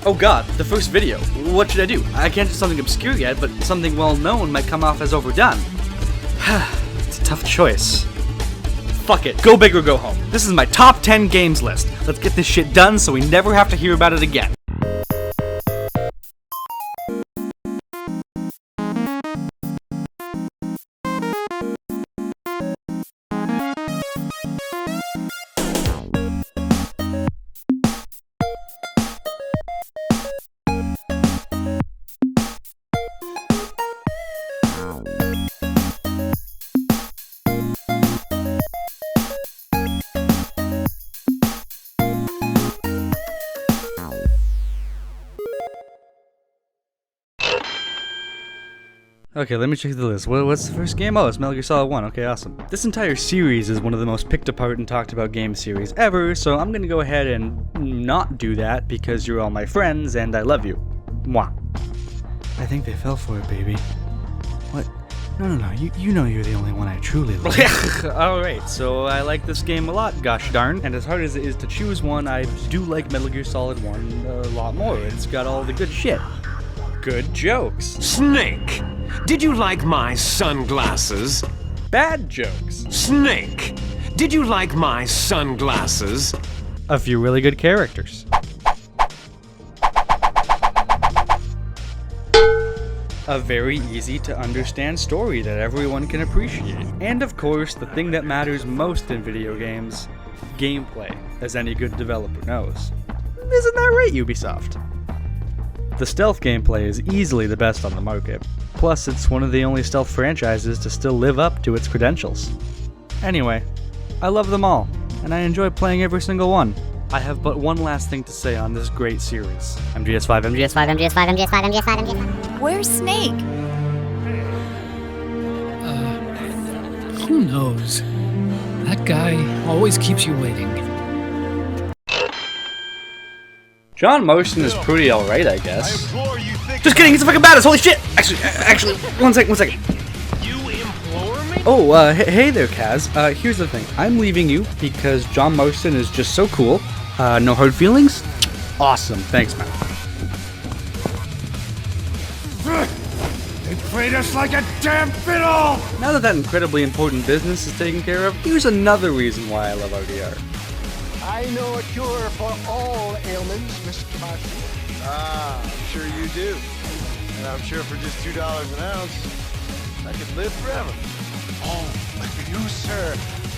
Oh god, the first video. What should I do? I can't do something obscure yet, but something well known might come off as overdone. It's a tough choice. Fuck it, go big or go home. This is my top 10 games list. Let's get this shit done so we never have to hear about it again. Okay, let me check the list. What's the first game? Oh, it's Metal Gear Solid 1. Okay, awesome. This entire series is one of the most picked apart and talked about game series ever, so I'm gonna go ahead and not do that because you're all my friends and I love you. Mwah. I think they fell for it, baby. What? No. You know you're the only one I truly love. Alright, so I like this game a lot, gosh darn. And as hard as it is to choose one, I do like Metal Gear Solid 1 a lot more. It's got all the good shit. Good jokes. Snake! Did you like my sunglasses? Bad jokes. Snake! Did you like my sunglasses? A few really good characters. A very easy to understand story that everyone can appreciate. And of course, the thing that matters most in video games, gameplay, as any good developer knows. Isn't that right, Ubisoft? The stealth gameplay is easily the best on the market. Plus, it's one of the only stealth franchises to still live up to its credentials. Anyway, I love them all, and I enjoy playing every single one. I have but one last thing to say on this great series. MGS5, MGS5, MGS5, MGS5, MGS5, MGS5. Where's Snake? Who knows? That guy always keeps you waiting. John Marston is pretty alright, I guess. Just kidding, he's a fucking badass, holy shit! Actually, one second. You implore me? Oh, hey there, Kaz. Here's the thing. I'm leaving you because John Marston is just so cool. No hard feelings? Awesome, thanks, man. They played us like a damn fiddle! Now that incredibly important business is taken care of, here's another reason why I love RDR. I know a cure for all ailments, Mr. Marston. Ah, I'm sure you do. And I'm sure for just $2 an ounce, I could live forever. Oh, but for you, sir,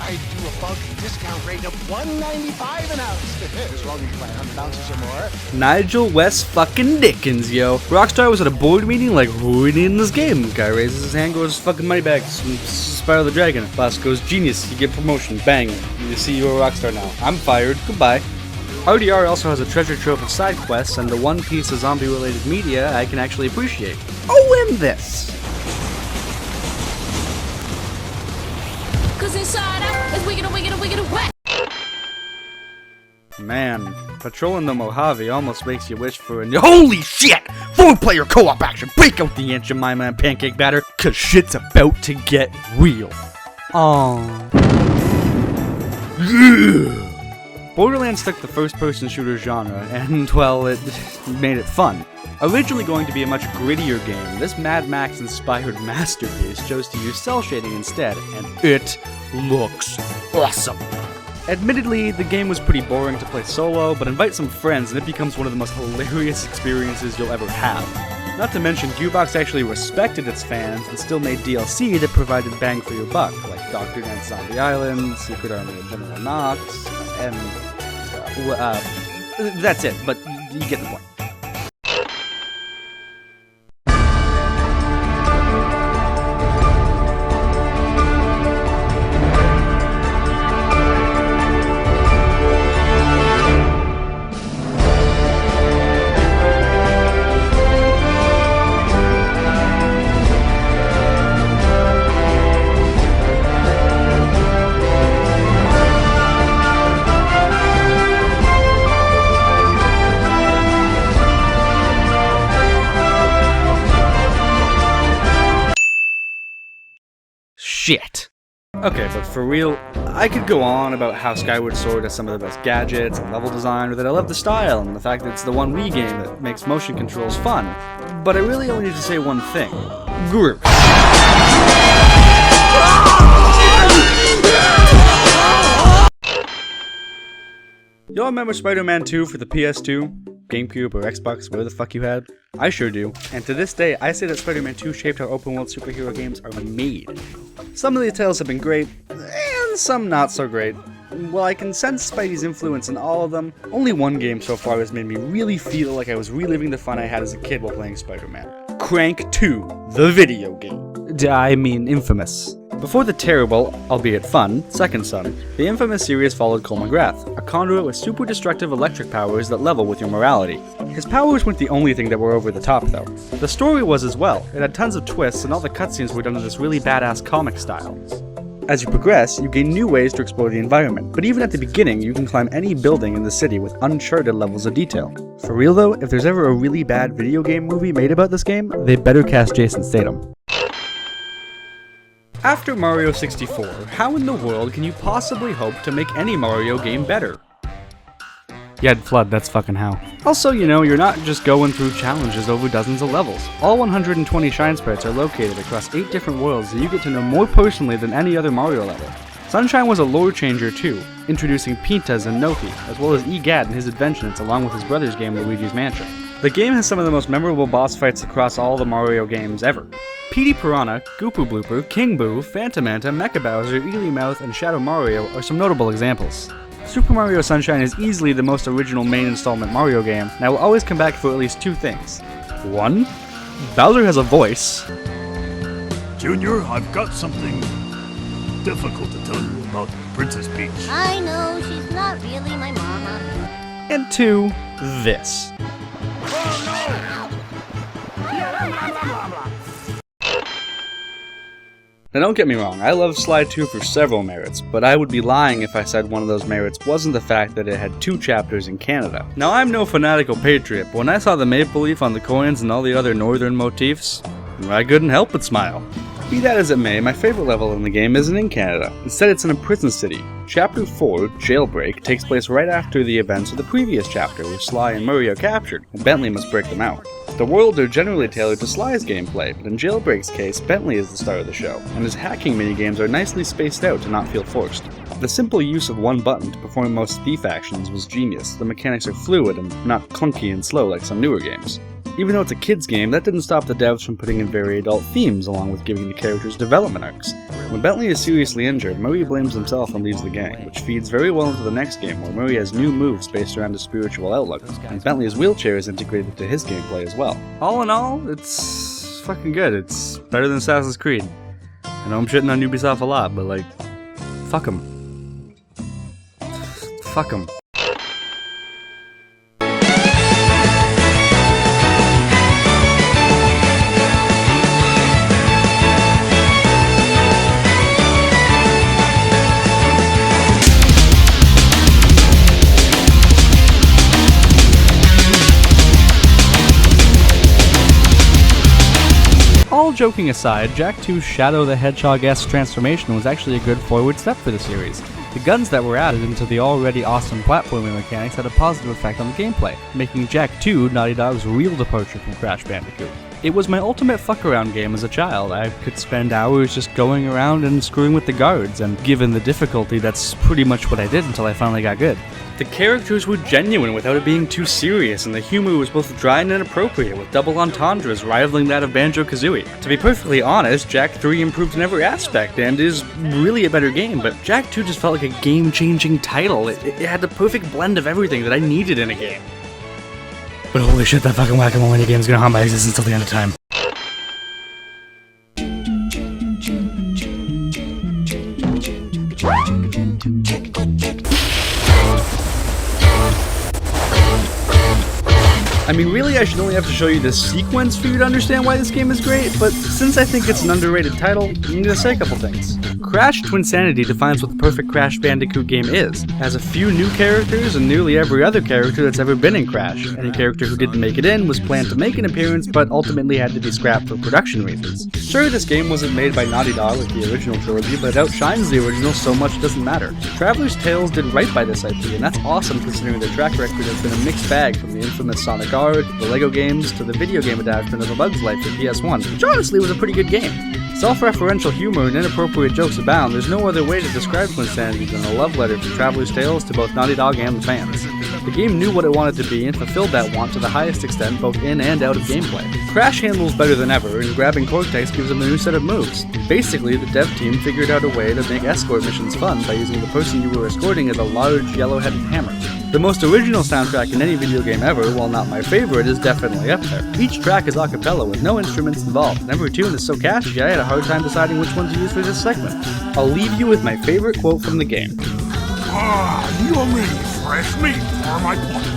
I do a bulk discount rate of $1.95 an ounce. As long as you buy 100 ounces or more. Nigel West fucking Dickens, yo. Rockstar was at a board meeting like, who we need in this game? Guy raises his hand, goes fucking money back. Spyro the Dragon. Boss goes, genius, you get promotion. Bang. You see you're a Rockstar now. I'm fired. Goodbye. RDR also has a treasure trove of side quests and the one piece of zombie related media I can actually appreciate. Oh, and this. Cause inside out is wicked wet. Man, patrolling the Mojave almost makes you wish for a holy shit! 4-player co-op action! Break out the Aunt Jemima and pancake batter, cause shit's about to get real. Aww. Yeah. Borderlands took the first-person shooter genre, and, well, it made it fun. Originally going to be a much grittier game, this Mad Max-inspired masterpiece chose to use cell shading instead, and it looks awesome. Admittedly, the game was pretty boring to play solo, but invite some friends and it becomes one of the most hilarious experiences you'll ever have. Not to mention, Gearbox actually respected its fans and still made DLC that provided bang for your buck, like Dr. Dent's Zombie Island, Secret Army of General Knox, and that's it, but you get the point. Shit. Okay, but for real, I could go on about how Skyward Sword has some of the best gadgets and level design, or that I love the style and the fact that it's the one Wii game that makes motion controls fun, but I really only need to say one thing. Groose. Y'all remember Spider-Man 2 for the PS2? GameCube or Xbox, whatever the fuck you had? I sure do, and to this day, I say that Spider-Man 2 shaped how open-world superhero games are made. Some of the tales have been great, and some not so great. While I can sense Spidey's influence in all of them, only one game so far has made me really feel like I was reliving the fun I had as a kid while playing Spider-Man. Crank 2, the video game. I mean, Infamous. Before the terrible, albeit fun, Second Son, the Infamous series followed Cole McGrath, a conduit with super destructive electric powers that level with your morality. His powers weren't the only thing that were over the top though. The story was as well. It had tons of twists and all the cutscenes were done in this really badass comic style. As you progress, you gain new ways to explore the environment, but even at the beginning, you can climb any building in the city with uncharted levels of detail. For real though, if there's ever a really bad video game movie made about this game, they better cast Jason Statham. After Mario 64, how in the world can you possibly hope to make any Mario game better? Yeah, Flood, that's fucking how. Also, you know, you're not just going through challenges over dozens of levels. All 120 Shine Sprites are located across 8 different worlds that you get to know more personally than any other Mario level. Sunshine was a lore changer too, introducing Pintas and Noki, as well as Egad and his adventures along with his brother's game Luigi's Mansion. The game has some of the most memorable boss fights across all the Mario games ever. Petey Piranha, Goopu Blooper, King Boo, Phantom Manta, Mecha Bowser, Ely Mouth, and Shadow Mario are some notable examples. Super Mario Sunshine is easily the most original main installment Mario game, and I will always come back for at least 2 things. 1. Bowser has a voice. Junior, I've got something difficult to tell you about Princess Peach. I know, she's not really my mama. And 2. This. Now don't get me wrong, I love Slide 2 for several merits, but I would be lying if I said one of those merits wasn't the fact that it had 2 chapters in Canada. Now I'm no fanatical patriot, but when I saw the maple leaf on the coins and all the other northern motifs, I couldn't help but smile. Be that as it may, my favorite level in the game isn't in Canada. Instead, it's in a prison city. Chapter 4, Jailbreak, takes place right after the events of the previous chapter, where Sly and Murray are captured, and Bentley must break them out. The worlds are generally tailored to Sly's gameplay, but in Jailbreak's case, Bentley is the star of the show, and his hacking minigames are nicely spaced out to not feel forced. The simple use of one button to perform most thief actions was genius. The mechanics are fluid and not clunky and slow like some newer games. Even though it's a kids game, that didn't stop the devs from putting in very adult themes along with giving the characters development arcs. When Bentley is seriously injured, Murray blames himself and leaves the gang, which feeds very well into the next game where Murray has new moves based around his spiritual outlook, and Bentley's wheelchair is integrated to his gameplay as well. All in all, it's fucking good. It's better than Assassin's Creed. I know I'm shitting on Ubisoft a lot, but like, fuck 'em. Fuck 'em. All joking aside, Jak II's Shadow the Hedgehog-esque transformation was actually a good forward step for the series. The guns that were added into the already awesome platforming mechanics had a positive effect on the gameplay, making Jak II Naughty Dog's real departure from Crash Bandicoot. It was my ultimate fuck-around game as a child. I could spend hours just going around and screwing with the guards, and given the difficulty, that's pretty much what I did until I finally got good. The characters were genuine without it being too serious, and the humor was both dry and inappropriate, with double entendres rivaling that of Banjo-Kazooie. To be perfectly honest, Jak III improved in every aspect, and is really a better game, but Jak II just felt like a game-changing title. It had the perfect blend of everything that I needed in a game. But holy shit, that fucking whack-a-mole minigame's gonna haunt my existence till the end of time. I mean, really, I should only have to show you this sequence for you to understand why this game is great, but since I think it's an underrated title, I'm gonna say a couple things. Crash Twinsanity defines what the perfect Crash Bandicoot game is. It has a few new characters and nearly every other character that's ever been in Crash. Any character who didn't make it in was planned to make an appearance, but ultimately had to be scrapped for production reasons. Sure, this game wasn't made by Naughty Dog like the original trilogy, but it outshines the original so much it doesn't matter. Traveler's Tales did right by this IP, and that's awesome considering their track record has been a mixed bag from the infamous Sonic R, to the LEGO games, to the video game adaptation of A Bug's Life for PS1, which honestly was a pretty good game. Self-referential humor and inappropriate jokes abound. There's no other way to describe Twinsanity than a love letter from Traveler's Tales to both Naughty Dog and the fans. The game knew what it wanted to be and fulfilled that want to the highest extent both in and out of gameplay. Crash handles better than ever, and grabbing Cortex gives him a new set of moves. Basically, the dev team figured out a way to make escort missions fun by using the person you were escorting as a large yellow-headed hammer. The most original soundtrack in any video game ever, while not my favorite, is definitely up there. Each track is a cappella with no instruments involved, and every tune is so catchy I had a hard time deciding which one to use for this segment. I'll leave you with my favorite quote from the game. You'll need fresh meat for my pot.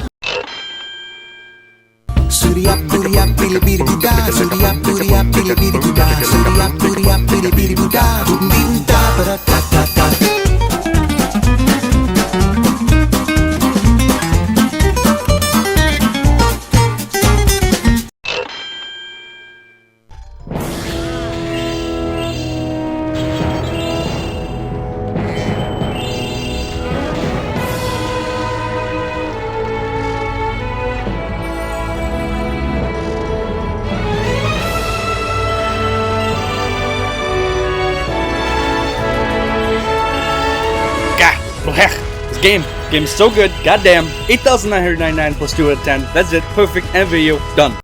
This game's so good, goddamn. 8,999 plus 2 out of 10. That's it, perfect, end video, done.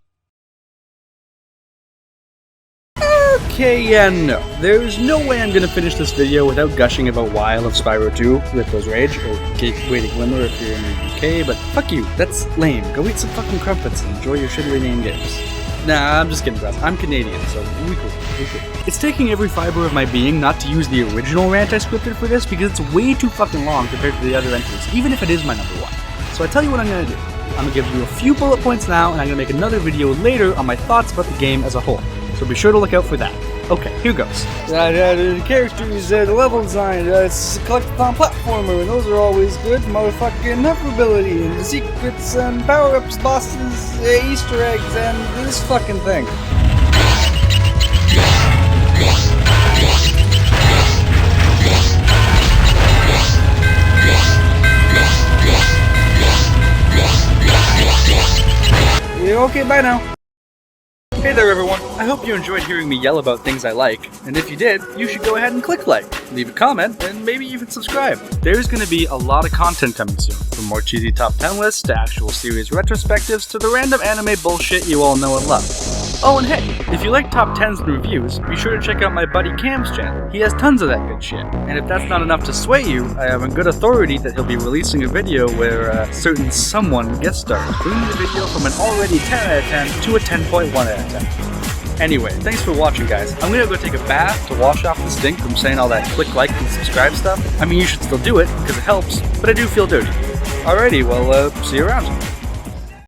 Okay, yeah, no. There's no way I'm gonna finish this video without gushing about Wild of Spyro 2, Ripto's Rage, or Gateway to Glimmer if you're in the UK, but fuck you, that's lame. Go eat some fucking crumpets and enjoy your shittily named games. Nah, I'm just kidding, guys. I'm Canadian, so we cool. It's taking every fiber of my being not to use the original rant I scripted for this because it's way too fucking long compared to the other entries, even if it is my number one. So I tell you what I'm gonna do. I'm gonna give you a few bullet points now, and I'm gonna make another video later on my thoughts about the game as a whole. So be sure to look out for that. Okay, here goes. The characters, the level design, it's a collectathon platformer, and those are always good. Motherfucking hoverability, and the secrets, and power-ups, bosses, Easter eggs, and this fucking thing. Yeah, okay, bye now. Hey there everyone, I hope you enjoyed hearing me yell about things I like, and if you did, you should go ahead and click like, leave a comment, and maybe even subscribe. There's gonna be a lot of content coming soon, from more cheesy top 10 lists to actual series retrospectives to the random anime bullshit you all know and love. Oh, and hey, if you like top 10s and reviews, be sure to check out my buddy Cam's channel. He has tons of that good shit. And if that's not enough to sway you, I have on good authority that he'll be releasing a video where a certain someone guest stars, bringing the video from an already 10 out of 10 to a 10.1 out of 10. Anyway, thanks for watching, guys. I'm gonna go take a bath to wash off the stink from saying all that click, like, and subscribe stuff. I mean, you should still do it, because it helps, but I do feel dirty. Alrighty, well, see you around.